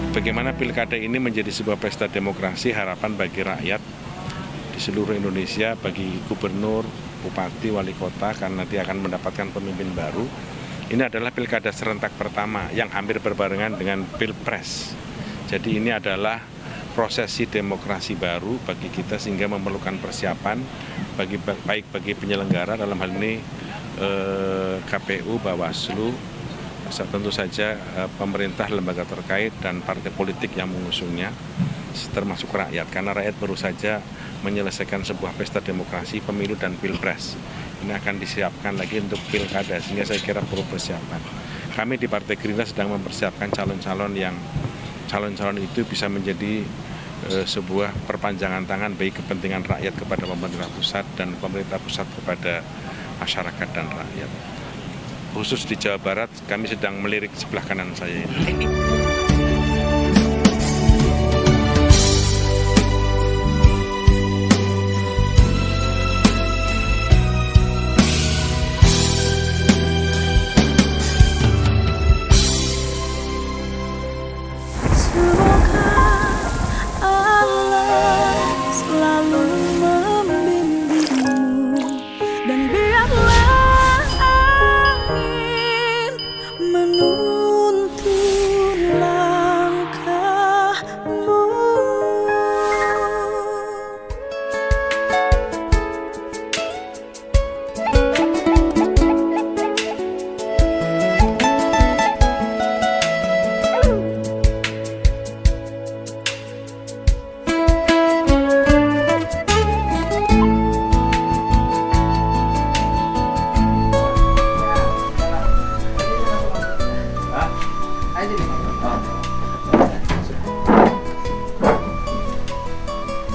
Bagaimana pilkada ini menjadi sebuah pesta demokrasi, harapan bagi rakyat di seluruh Indonesia, bagi gubernur, bupati, wali kota, karena nanti akan mendapatkan pemimpin baru. Ini adalah pilkada serentak pertama yang hampir berbarengan dengan pilpres. Jadi ini adalah prosesi demokrasi baru bagi kita, sehingga memerlukan persiapan baik bagi penyelenggara, dalam hal ini KPU, Bawaslu, tentu saja pemerintah, lembaga terkait, dan partai politik yang mengusungnya, termasuk rakyat, karena rakyat baru saja menyelesaikan sebuah pesta demokrasi, pemilu dan pilpres. Ini akan disiapkan lagi untuk pilkada, sehingga saya kira perlu persiapan. Kami di Partai Gerindra sedang mempersiapkan calon-calon itu bisa menjadi sebuah perpanjangan tangan bagi kepentingan rakyat kepada pemerintah pusat dan pemerintah pusat kepada masyarakat dan rakyat. Khusus di Jawa Barat, kami sedang melirik sebelah kanan saya ini.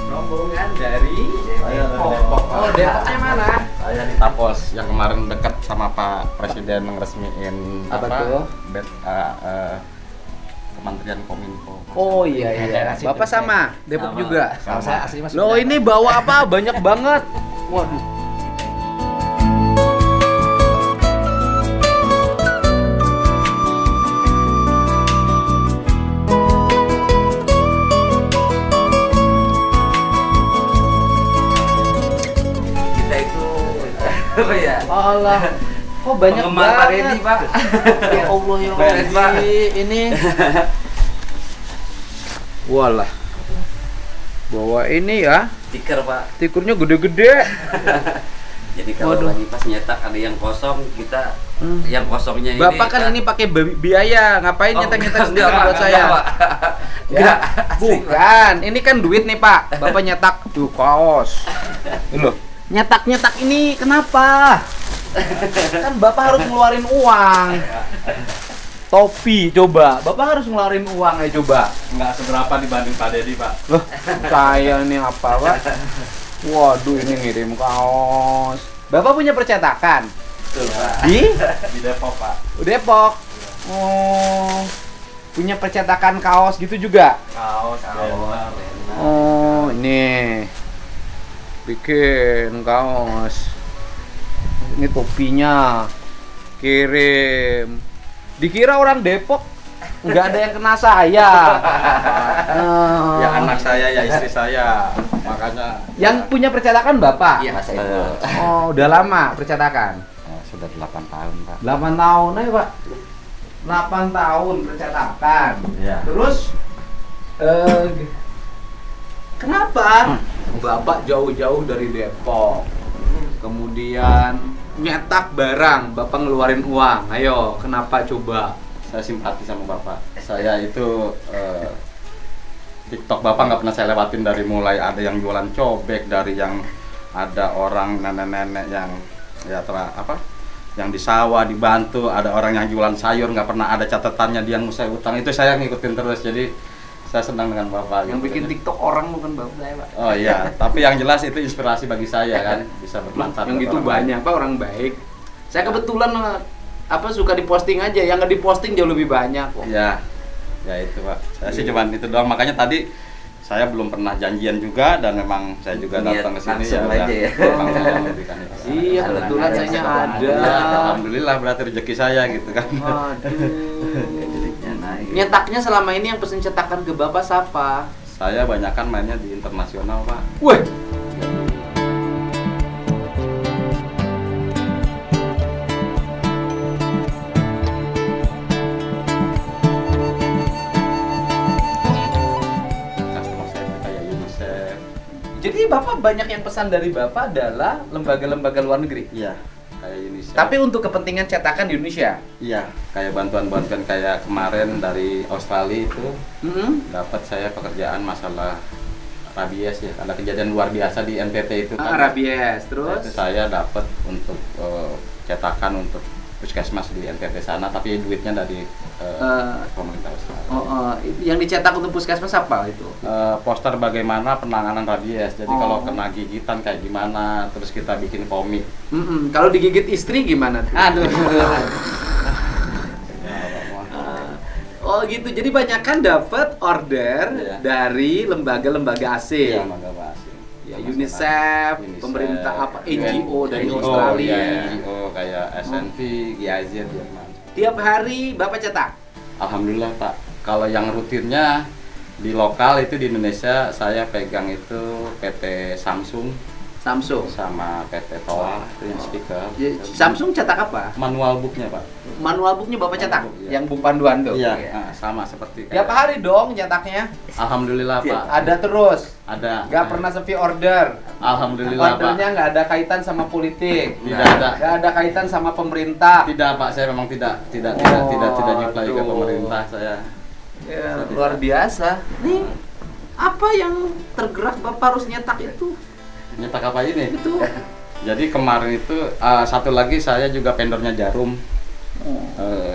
Rombongan dari Depok. Oh, Depoknya mana? Saya di Tapos yang kemarin dekat sama Pak Presiden ngeresmiin Kementerian Kominfo. Oh iya. Bapak sama Depok Sama. juga. Sama. Saya asli Mas. Loh, ini bawa apa? Banyak banget. Waduh. Kita itu apa ya? Allah. Kok banyak Penggemar Pak banget. Deddy, Pak. Ya Allah ya Keren, Pak. Allah. Ini walah. Bawa ini ya. Stiker, Pak. Stikernya gede-gede. Jadi kalau Waduh. lagi pas nyetak ada yang kosong, kita yang kosongnya ini. Bapak kan ini pakai biaya, ngapain nyetak-nyetak stiker buat saya? Ya, bukan. Ini kan duit nih, Pak. Bapak nyetak tuh kaos. Loh, nyetak-nyetak ini kenapa? Kan Bapak harus ngeluarin uang. Topi coba. Bapak harus ngeluarin uang ya coba. Nggak seberapa dibanding Pak Deddy, Pak. Loh, saya ini apa, Pak? Waduh, ini ngirim kaos. Bapak punya percetakan? Betul, Pak. Di Depok, Pak. Depok. Oh, punya percetakan kaos gitu juga? Kaos, banner. Oh, ini bikin kaos. Ini topinya. Kirim. Dikira orang Depok nggak ada yang kena saya. Ya anak saya, ya istri saya. Makanya Yang punya percetakan Bapak? Iya, Mas Ibu. Oh, udah lama percetakan? sudah 8 tahun, Pak. 8 tahun aja, Pak. 8 tahun percetakan. Iya. Terus kenapa Bapak jauh-jauh dari Depok? Kemudian nyetak barang, Bapak ngeluarin uang. Ayo, kenapa coba? Saya simpati sama Bapak. Saya itu TikTok Bapak nggak pernah saya lewatin, dari mulai ada yang jualan cobek, dari yang ada orang nenek-nenek yang yang di sawah dibantu, ada orang yang jualan sayur nggak pernah ada catatannya dia ngusai utang, itu saya ngikutin terus. Jadi saya senang dengan Bapak. Yang gitu. bikin TikTok orang bukan Bapak saya, Pak. Oh iya, tapi yang jelas itu inspirasi bagi saya kan, bisa bermanfaat. Yang buat itu orang lain. banyak, Pak, orang baik. Saya kebetulan suka diposting aja, yang nggak diposting jauh lebih banyak kok. Ya, ya itu Pak. Saya sih cuman itu doang. Makanya tadi saya belum pernah janjian juga dan memang saya juga Niat datang ke sini langsung udah aja ya. memang saya memberikan itu. Iya, kebetulan saya ada. Ya, alhamdulillah berarti rezeki saya gitu kan. Aduh. Nyetaknya selama ini yang pesen cetakan ke Bapak siapa? Saya banyakan mainnya di internasional, Pak. Wih. Customer saya itu kayak UNICEF. Jadi Bapak banyak yang pesan dari Bapak adalah lembaga-lembaga luar negeri. Iya, kayak UNICEF. Tapi untuk kepentingan cetakan di Indonesia. iya, kayak bantuan-bantuan kayak kemarin dari Australia itu dapat saya pekerjaan masalah rabies ya. Ada kejadian luar biasa di NTT itu kan. Rabies, terus Itu saya dapat untuk cetakan untuk puskesmas di NTT sana, tapi duitnya dari pemerintah Australia. Yang dicetak untuk puskesmas apa itu? Poster bagaimana penanganan rabies. Jadi kalau kena gigitan kayak gimana, terus kita bikin komik. Kalau digigit istri gimana tuh? Aduh. Oh gitu, jadi banyak kan dapat order Iya. dari lembaga-lembaga asing. Iya, mangga asing. Ya, UNICEF, pemerintah apa, NGO dari Australia. Iya, NGO kayak SNV, GIZ, Jerman. Tiap hari Bapak cetak? Alhamdulillah Pak. Kalau yang rutinnya di lokal itu di Indonesia saya pegang itu PT Samsung sama PT Toa, itu yang speaker. Samsung cetak apa? Manual booknya Pak. Manual booknya Bapak cetak? Manual book, iya. Yang buku panduan tuh? Iya, sama seperti Tiap hari dong cetaknya? Alhamdulillah Pak. Ada terus? Ada. Gak pernah sepi order? Alhamdulillah Pak. Ordernya nggak ada kaitan sama politik? Tidak ada. Nggak ada kaitan sama pemerintah? Tidak Pak, saya memang tidak nyuplai ke aduh. pemerintah saya. Ya, luar biasa. Nih, apa yang tergerak Bapak harus nyetak itu? Nyetak apa ini? Itu. Jadi kemarin itu satu lagi saya juga vendornya Jarum.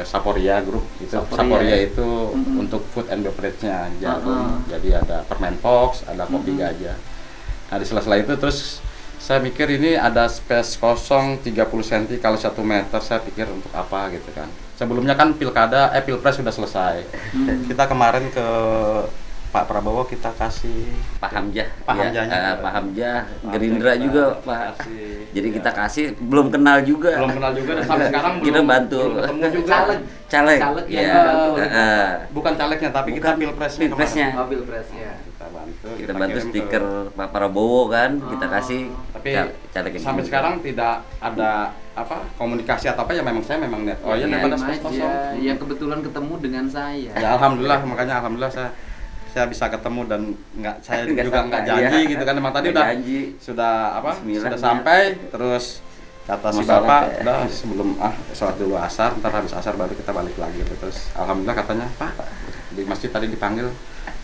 Saporia Group itu. Saporia itu untuk food and beverage-nya Jarum. Jadi ada permen box, ada kopi gajah. Nah, di sela-sela itu terus saya mikir ini ada space kosong 30 cm kalau 1 meter, saya pikir untuk apa gitu kan. Sebelumnya kan Pilpres sudah selesai. Kita kemarin ke Pak Prabowo kita kasih Pak Hamzah, Pak Hamzahnya. Pak Hamzah, Gerindra juga Pak. Kasih. Jadi kita kasih, belum kenal juga. Belum kenal juga dan sampai sekarang Kita belum bantu. ketemu juga. Caleg. Caleg yang Ya. dibantu. Bukan calegnya tapi kita pilpresnya. Pilpresnya. Mobil press ya. Kita bantu. Kita bantu kirim ke- stiker Pak Prabowo kan, kita kasih. Tapi caleg yang sampai juga. sekarang tidak ada komunikasi atau apa ya, memang saya memang net. Oh iya, daripada space kosong. Ya kebetulan ketemu dengan saya. Ya alhamdulillah, makanya alhamdulillah saya bisa ketemu dan saya Nggak juga sangka, nggak janji iya. gitu kan, emang tadi Nggak udah janji. sudah Bismillah, sudah sampai terus kata si Masalah bapak ya. udah sebelum sholat dulu asar, ntar habis asar baru kita balik lagi gitu. Terus alhamdulillah katanya Pak di masjid tadi dipanggil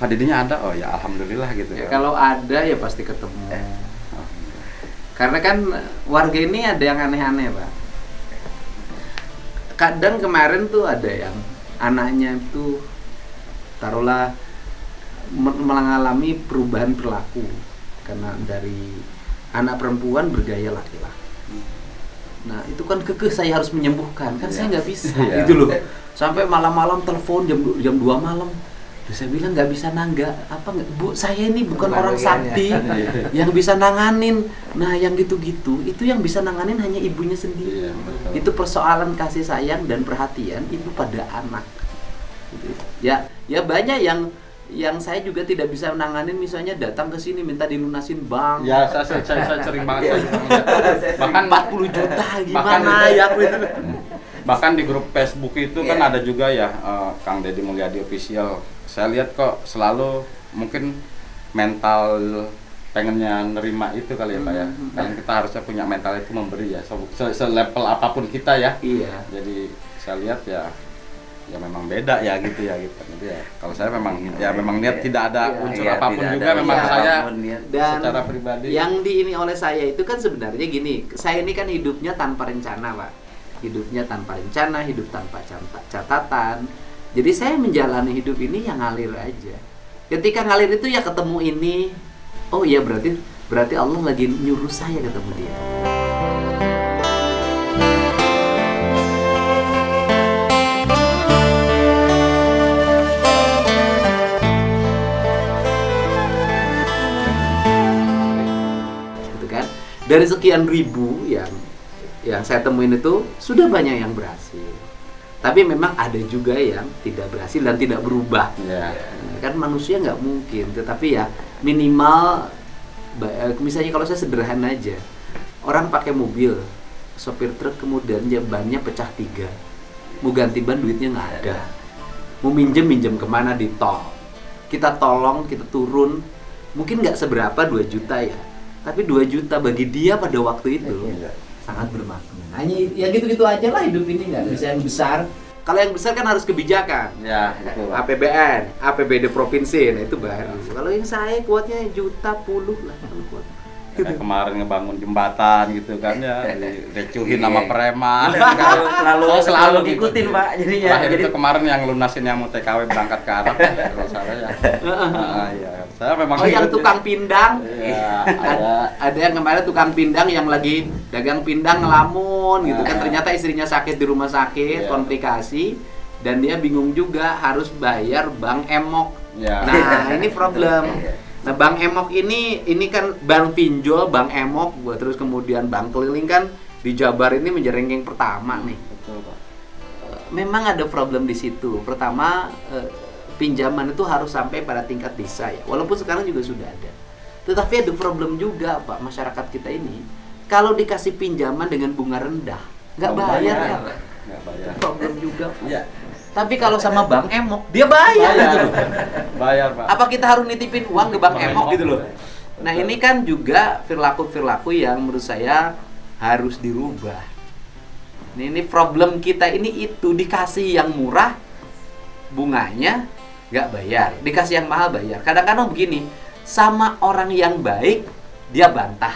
Pak Didinya ada, oh ya alhamdulillah gitu Ya, ya. kalau ada ya pasti ketemu. Karena kan warga ini ada yang aneh-aneh, Pak. Kadang kemarin tuh ada yang anaknya itu taruhlah mengalami perubahan perilaku karena dari anak perempuan bergaya laki-laki. Nah itu kan kekeh saya harus menyembuhkan, kan saya nggak bisa gitu loh. Sampai malam-malam telepon jam 2 malam. Terus saya bilang nggak bisa Bu, saya ini bukan orang sakti yang bisa nanganin. Nah yang gitu-gitu itu yang bisa nanganin hanya ibunya sendiri. Iya, betul. Itu persoalan kasih sayang dan perhatian ibu pada anak. Gitu. Ya banyak yang saya juga tidak bisa nanganin, misalnya datang ke sini minta dilunasin bank. Ya, saya sering banget. Bahkan 40 juta bahkan gimana ya gitu. Bahkan di grup Facebook itu kan Iya. ada juga ya Kang Deddy Mulyadi official. Saya lihat kok selalu mungkin mental pengennya nerima itu kali ya Pak ya. Kan kita harusnya punya mental itu memberi ya. Selevel apapun kita ya. Iya. Jadi saya lihat ya memang beda ya gitu ya gitu. Jadi ya kalau saya memang niat tidak ada Iya, unsur iya, apapun tidak juga ada memang unsur saya apapun, niat. Dan secara pribadi yang ini oleh saya itu kan sebenarnya gini, saya ini kan hidupnya tanpa rencana, Pak. Hidupnya tanpa rencana, hidup tanpa catatan. Jadi saya menjalani hidup ini yang ngalir aja. Ketika ngalir itu ya ketemu ini, oh iya berarti Allah lagi nyuruh saya ketemu dia. Dari sekian ribu yang saya temuin itu sudah banyak yang berhasil. Tapi memang ada juga yang tidak berhasil dan tidak berubah. Kan manusia nggak mungkin, tetapi ya minimal misalnya kalau saya sederhana aja, orang pakai mobil, sopir truk kemudian bannya pecah 3, mau ganti ban duitnya nggak ada, mau minjem kemana di tol, kita tolong, kita turun, mungkin nggak seberapa 2 juta ya, tapi 2 juta bagi dia pada waktu itu sangat bermakna. Hanya ya gitu-gitu aja lah hidup ini, nggak bisa yang besar. Kalau yang besar kan harus kebijakan. Ya, itu. APBN, APBD provinsi, nah itu baru. Kalau yang saya kuatnya juta puluh lah kalau kuat. Kayak kemarin ngebangun jembatan gitu kan ya, direcuhin sama preman. Selalu ngikutin Pak jadinya. Terakhir itu kemarin yang lunasin yang mau TKW berangkat ke Arab kalau salah ya. Iya. Saya memang yang tukang pindang. Iya, ada yang kemarin tukang pindang yang lagi dagang pindang ngelamun gitu kan, ternyata istrinya sakit di rumah sakit, komplikasi, dan dia bingung juga harus bayar bank emok. Nah, ini problem. Nah, Bank Emok ini kan bank pinjol, Bank Emok, terus kemudian bank keliling kan di Jabar ini menjadi ranking pertama nih. Betul, Pak. Memang ada problem di situ. Pertama, pinjaman itu harus sampai pada tingkat desa ya. Walaupun sekarang juga sudah ada. Tetapi ada problem juga, Pak, masyarakat kita ini. Kalau dikasih pinjaman dengan bunga rendah, nggak bayar ya. Nggak bayar. Problem juga. Iya. Tapi kalau sama Bank Emok, dia bayar gitu loh. Bayar, Pak. Apa kita harus nitipin uang ke Bank Emok gitu loh? Nah, ini kan juga perilaku yang menurut saya harus dirubah. Ini problem kita ini itu, dikasih yang murah bunganya nggak bayar, dikasih yang mahal bayar. Kadang-kadang begini, sama orang yang baik dia bantah,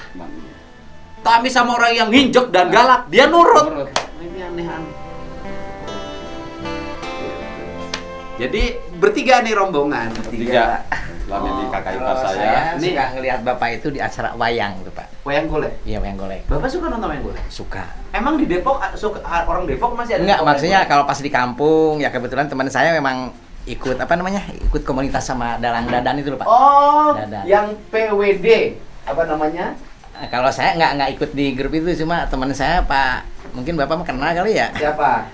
tapi sama orang yang nginjek dan galak dia nurut. Ini aneh-aneh. Jadi bertiga nih rombongan. Bertiga. Selama di kakak ipar saya. Ini suka ngelihat Bapak itu di acara wayang tuh, Pak. Wayang golek. Iya, wayang golek. Bapak suka nonton wayang golek? Suka. Emang di Depok orang Depok masih ada? Enggak, maksudnya kalau pas di kampung ya kebetulan teman saya memang ikut ikut komunitas sama Dalang Dadan itu loh, Pak. Oh, Dadan. yang PWD apa namanya? Kalau saya nggak ikut di grup itu, cuma teman saya Pak, mungkin Bapak kenal kali ya. Siapa?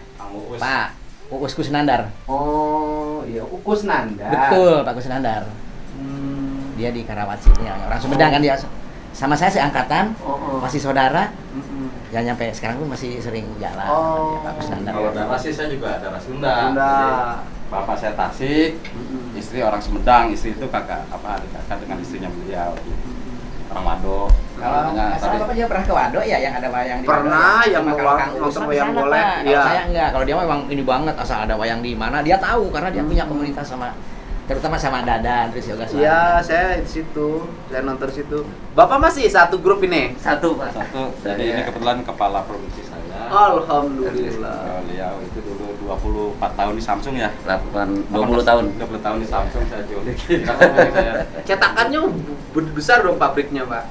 Pak Uus Kusnandar. Oh, iya, Ukus Nanda. Betul, Pak Kusnandar. Dia di Karawaci, orang Sumedang kan dia. Sama saya seangkatan, masih saudara. Ya nyampe sekarang pun masih sering jalan. Ya, Pak Kusnandar. Kalau darah sih saya juga darah Sunda. Sunda. Jadi, bapak saya Tasik, istri orang Sumedang, istri itu kakak dengan istrinya beliau. Orang Wado. Kalau Bapak juga pernah ke Wado ya, yang ada wayang di Pernah, Wado, yang nonton wayang golek. Iya. Saya enggak, kalau dia memang ini banget, asal ada wayang di mana dia tahu karena dia punya komunitas sama, terutama sama Dadan, terus Yoga Suara. Iya, saya di situ. Saya nonton di situ. Bapak masih satu grup ini? Satu Pak. Satu. Jadi ini kebetulan kepala provinsi saya. Alhamdulillah. Beliau itu dulu 24 tahun di Samsung ya. 20 tahun. 20 tahun di Samsung saya jolik. Cetakannya besar dong pabriknya, Pak?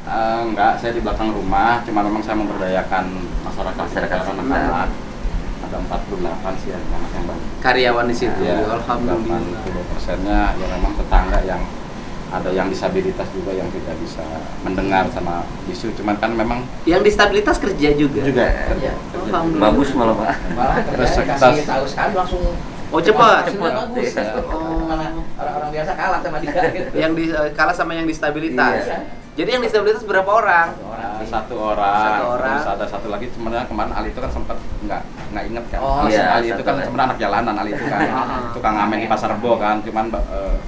Enggak, saya di belakang rumah, cuma memang saya memberdayakan masyarakat anak-anak. Ada 48 sih anak yang banyak. Karyawan di situ. Ya, Alhamdulillah. 80%-nya ya memang tetangga yang ada yang disabilitas juga yang tidak bisa mendengar sama isu, cuman kan memang yang disabilitas kerja juga. Kerja. Alhamdulillah. Bagus malah Pak. Malah Terus kasih tahu sekali langsung. Oh, cepat. Cepat. Bagus. Malah orang biasa kalah sama dia gitu. Yang kalah sama yang disabilitas. Iya. Jadi yang disabilitas berapa orang? Satu orang. Satu orang. Terus ada satu lagi sebenarnya kemarin Ali itu kan sempat nggak inget kan. Oh, iya, Ali itu satu kan lagi. sebenarnya anak jalanan Ali itu kan. Tukang ngamen di Pasar Rebo kan. Cuman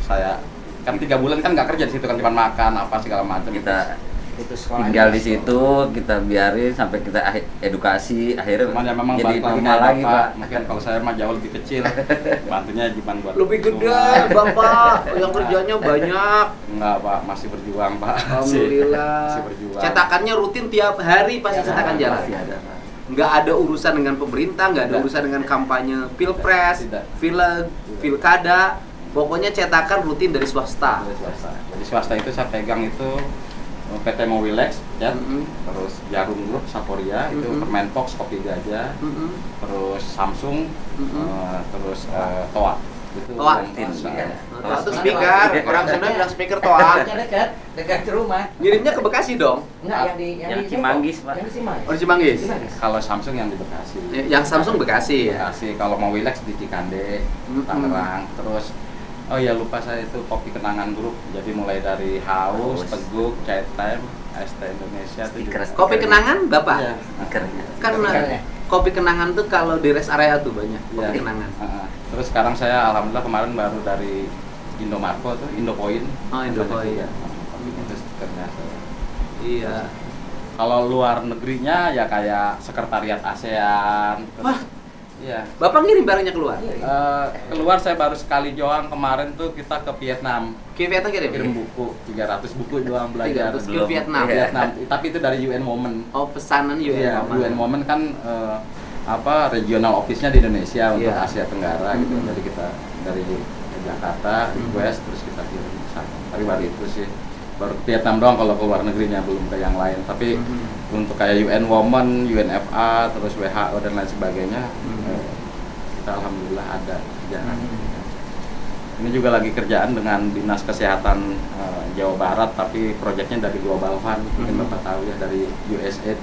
saya kan 3 bulan kan nggak kerja di situ kan, cuman makan apa segala macam. Kita Itu sekolah. tinggal di situ, kita biarin sampai kita edukasi, akhirnya Cuman ya memang jadi balik lagi normal kayak lagi Bapak. Pak. Mungkin kalau saya mah jauh lebih kecil. Bantunya cuma buat Lebih gede, rumah. Bapak. Yang kerjanya banyak. Enggak, Pak, masih berjuang, Pak. Alhamdulillah. Masih berjuang. Cetakannya rutin tiap hari pasti cetakan jalan. Masih ada Pak. Nggak ada urusan dengan pemerintah, nggak ada Tidak. urusan dengan kampanye pilpres, Tidak. pilkada. Pokoknya cetakan rutin dari swasta. Dari swasta. Jadi swasta itu saya pegang itu PT Mowilex ya, terus Jarum Group, Saporia, itu Permenpox, Kopi Gajah, terus Samsung, terus Toa. Itu Toa. Toa itu speaker, orang Sunda bilang speaker toa. Dekat rumah. Ngirimnya ke Bekasi dong. Enggak, Yang Cimanggis, Pak. Yang di Cimanggis. Oh, di Cimanggis. Kalau Samsung yang di Bekasi. Yang Samsung Bekasi ya. Bekasi, kalau mau relax di Cikande, Tangerang, terus oh ya lupa saya itu Kopi Kenangan Group. Jadi mulai dari Haus, Teguk, Chai Time, ST Indonesia itu juga. Kopi Kenangan, Bapak? Iya. Stikernya. Kan Stikernya. Kopi Kenangan tuh kalau di rest area tuh banyak Iya. Kopi Kenangan. Terus sekarang saya alhamdulillah kemarin baru dari Indomarko tuh, Indopoint. Oh, Indopoint. Ya. Itu stikernya. Iya. Kalau luar negerinya ya kayak sekretariat ASEAN. Terus, Wah. iya. Bapak ngirim barangnya keluar? Keluar saya baru sekali doang kemarin tuh kita ke Vietnam. Ke Vietnam Kirim kirim? buku, 300 buku doang belajar. 300 ke Belum. Vietnam. Iya. Vietnam, tapi itu dari UN Women. Oh, pesanan UN. Iya, Mama. UN Women kan regional office-nya di Indonesia untuk Iya. Asia Tenggara gitu. Jadi kita dari Jakarta request terus kita kirim ke sana. Tapi baru itu sih. Baru ke Vietnam doang kalau ke luar negerinya, belum ke yang lain. Tapi untuk kayak UN Women, UNFA, terus WHO dan lain sebagainya, kita alhamdulillah ada kerjaan. Ini juga lagi kerjaan dengan Dinas Kesehatan Jawa Barat, tapi proyeknya dari Global Fund, mungkin Bapak tahu ya, dari USAID.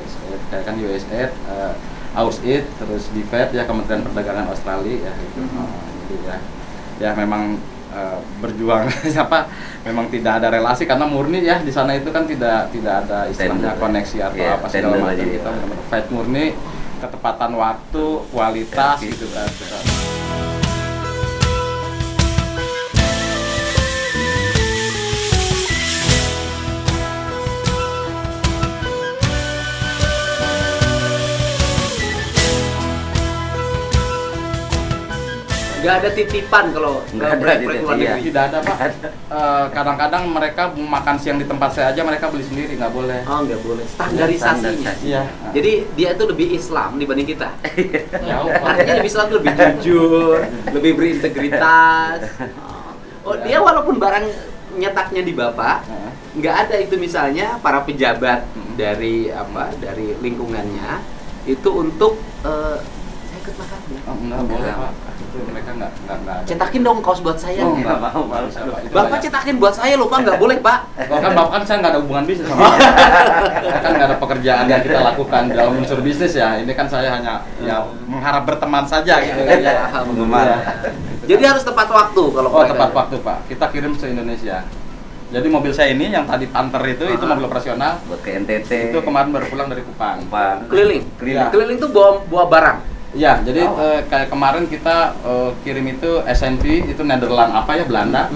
USAID, kayak kan USAID, AUSAID, terus DFED ya, Kementerian Perdagangan Australia ya. Gitu. Jadi ya memang berjuang siapa, memang tidak ada relasi karena murni ya di sana itu kan tidak ada istilahnya Tender. koneksi atau Iya, apa segala tender macam. aja. Kita benar-benar fight murni, ketepatan waktu, kualitas gitu kan. Nggak ada titipan kalau Nggak ada proyek-proyek luar titipan, negeri. Tidak ada Pak. Kadang-kadang mereka makan siang di tempat saya aja mereka beli sendiri, nggak boleh. Oh, nggak boleh. Standarisasinya. Iya. Jadi dia itu lebih Islam dibanding kita. Jauh Pak. Artinya lebih Islam tuh lebih jujur, lebih berintegritas. Oh, dia walaupun barang nyetaknya di Bapak, nggak ada itu misalnya para pejabat dari dari lingkungannya itu untuk saya ikut makan ya. Oh, nggak boleh Pak. Itu mereka nggak ada. Cetakin dong kaos buat saya. Oh, ya. nggak mau. Bapak cetakin buat saya lupa nggak boleh Pak. Kan Bapak kan saya nggak ada hubungan bisnis sama kan nggak ada pekerjaan yang kita lakukan dalam unsur bisnis ya. Ini kan saya hanya ya mengharap berteman saja gitu kan ya. Penggemar. Iya. Jadi harus tepat waktu kalau Oh, proyek tepat ada. waktu Pak. Kita kirim se Indonesia. Jadi mobil saya ini yang tadi Panther itu mobil operasional. Buat ke NTT. Itu kemarin baru pulang dari Kupang. Kupang. Keliling. Keliling. Keliling tuh bawa barang. Ya, jadi kayak kemarin kita kirim itu SNP, itu Nederland apa ya, Belanda.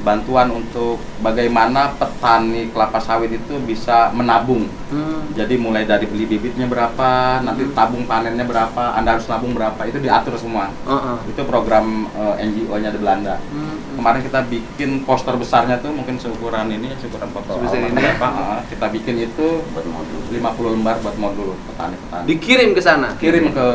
Bantuan untuk bagaimana petani kelapa sawit itu bisa menabung. Jadi mulai dari beli bibitnya berapa, nanti tabung panennya berapa, Anda harus nabung berapa, itu diatur semua. Itu program NGO-nya di Belanda. Kemarin kita bikin poster besarnya tuh mungkin seukuran ini, seukuran foto Sebesar almanac ini. berapa. Kita bikin itu Buat modul. 50 lembar buat modul petani-petani. Dikirim ke sana. Kirim ke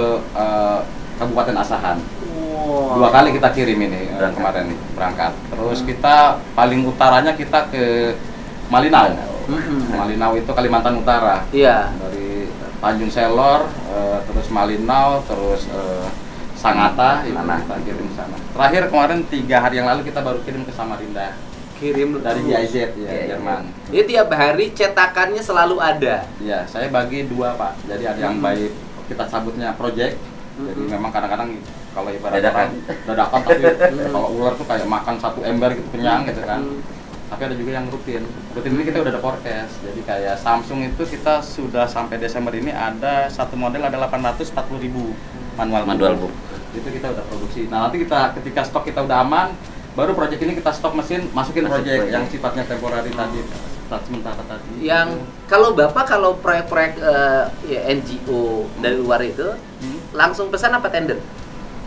Kabupaten Asahan. Wow. 2 kali kita kirim ini kemarin nih, berangkat. Terus kita paling utaranya kita ke Malinau. Malinau itu Kalimantan Utara. Iya. Dari Tanjung Selor, terus Malinau, terus Sangatta, itu kita kirim sana. Terakhir kemarin 3 hari yang lalu kita baru kirim ke Samarinda Kirim dari terus. GIZ ya, Jerman. Jadi tiap hari cetakannya selalu ada. Ya, saya bagi 2 Pak. Jadi ada yang baik kita sebutnya project. Jadi memang kadang-kadang kalau ibarat Dadakan. dadakan tapi kalau ular tuh kayak makan 1 ember gitu kenyang gitu kan. Tapi ada juga yang rutin. Rutin ini kita udah ada forecast. Jadi kayak Samsung itu kita sudah sampai Desember ini ada satu model ada 840.000 manual book. Itu kita udah produksi. Nah, nanti kita ketika stok kita udah aman, baru project ini kita stop mesin, masukin project yang sifatnya temporary tadi, sementara tadi. Yang kalau Bapak kalau proyek-proyek ya, NGO dari luar itu langsung pesan apa tender?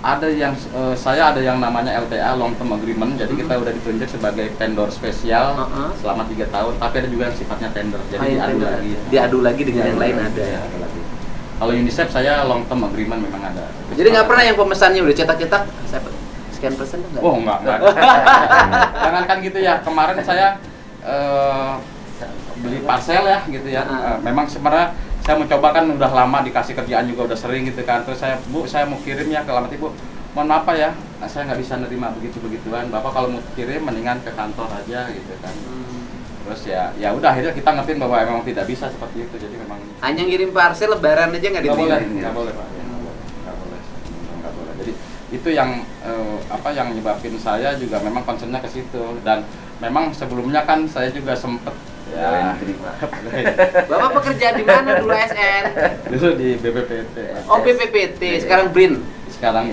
Ada yang saya ada yang namanya LTA long term agreement, jadi kita udah ditunjuk sebagai vendor spesial selama 3 tahun, tapi ada juga yang sifatnya tender, jadi diadu lagi. Diadu lagi dengan yang lain ada. Ya, ada lagi. Kalau UNICEF saya long term agreement memang ada. Jadi nggak pernah yang pemesannya udah cetak-cetak, saya sekian persen enggak? Oh enggak. Jangan kan gitu ya. Kemarin saya beli parcel ya gitu ya. Memang sebenarnya saya mencoba kan udah lama dikasih kerjaan juga udah sering gitu kan. Terus saya, Bu, saya mau kirim ya ke alamat Ibu. Mohon maaf Pak ya, saya nggak bisa nerima begitu-begituan. Bapak kalau mau kirim mendingan ke kantor aja gitu kan. Terus ya udah akhirnya kita ngertiin bahwa memang tidak bisa seperti itu. Jadi memang Hanya ngirim parcel lebaran aja nggak nggak boleh, diterima. nggak boleh Pak. Ya, nggak boleh. Jadi itu yang yang nyebabin saya juga memang concernnya ke situ. Dan memang sebelumnya kan saya juga sempet ya Bapak bekerja di mana dulu ASN? dulu di BPPT. Oh BPPT, sekarang BRIN. Sekarang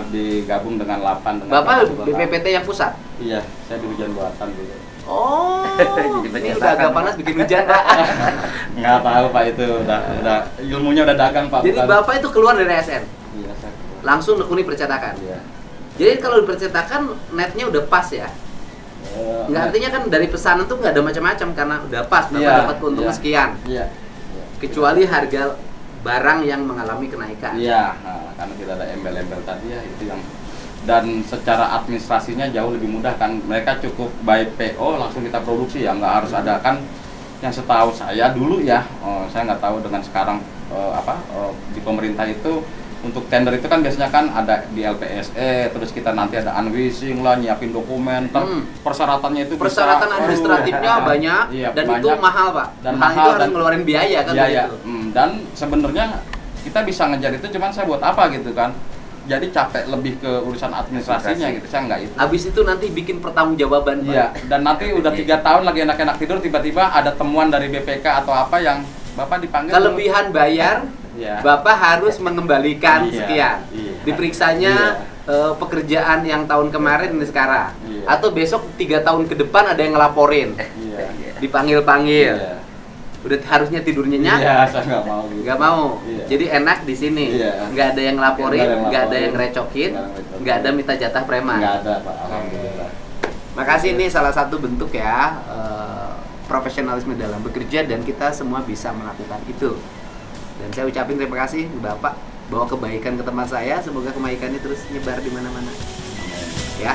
digabung dengan 8 dengan Bapak 8. BPPT yang pusat? Iya, saya di hujan buatan dulu. Oh, ini udah agak panas bikin hujan Pak. Nggak tahu Pak, itu udah ilmunya udah dagang Pak. Jadi bukan. Bapak itu keluar dari ASN? Iya, saya keluar. Langsung nekuni percetakan? Iya. Jadi kalau di percetakan netnya udah pas ya? Nggak, artinya kan dari pesanan tuh nggak ada macam-macam karena udah pas, Bapak Iya, dapat keuntungan iya. sekian. Iya. Kecuali harga barang yang mengalami kenaikan. Iya, karena tidak ada embel-embel tadi ya, itu yang, dan secara administrasinya jauh lebih mudah kan. Mereka cukup by PO langsung kita produksi ya, nggak harus ada kan. Yang setahu saya dulu ya, saya nggak tahu dengan sekarang di pemerintah itu untuk tender itu kan biasanya kan ada di LPSE, terus kita nanti ada unwishing lah, nyiapin dokumen, persyaratannya itu Persyaratan administratifnya banyak, iya, dan banyak. itu mahal Pak. Dan mahal itu mahal, harus dan ngeluarin biaya kan biaya. begitu. Dan sebenarnya kita bisa ngejar itu, cuman saya buat apa gitu kan. Jadi capek lebih ke urusan administrasinya gitu, saya nggak itu. Habis itu nanti bikin pertanggungjawaban Pak. Iya, dan nanti udah 3 tahun lagi enak-enak tidur, tiba-tiba ada temuan dari BPK atau apa yang Bapak dipanggil. Kelebihan bayar, Iya. Bapak harus mengembalikan Iya, sekian. iya. Diperiksanya pekerjaan yang tahun kemarin ini sekarang. Iya. Atau besok 3 tahun ke depan ada yang ngelaporin. Iya. Dipanggil-panggil. Iya. Udah harusnya tidur nyenyak. Iya, saya nggak mau gitu. Nggak mau. Iya. Jadi enak di sini. Iya. Nggak ada yang ngelaporin, Nggak ada yang nggak ada yang ngelaporin. recokin, Nggak ada yang recokin. nggak ada minta jatah preman. Nggak ada Pak, alhamdulillah. Makasih, ini salah satu bentuk ya profesionalisme dalam bekerja dan kita semua bisa melakukan itu. Dan saya ucapin terima kasih Bapak bawa kebaikan ke tempat saya, semoga kebaikannya terus nyebar di mana-mana. Ya.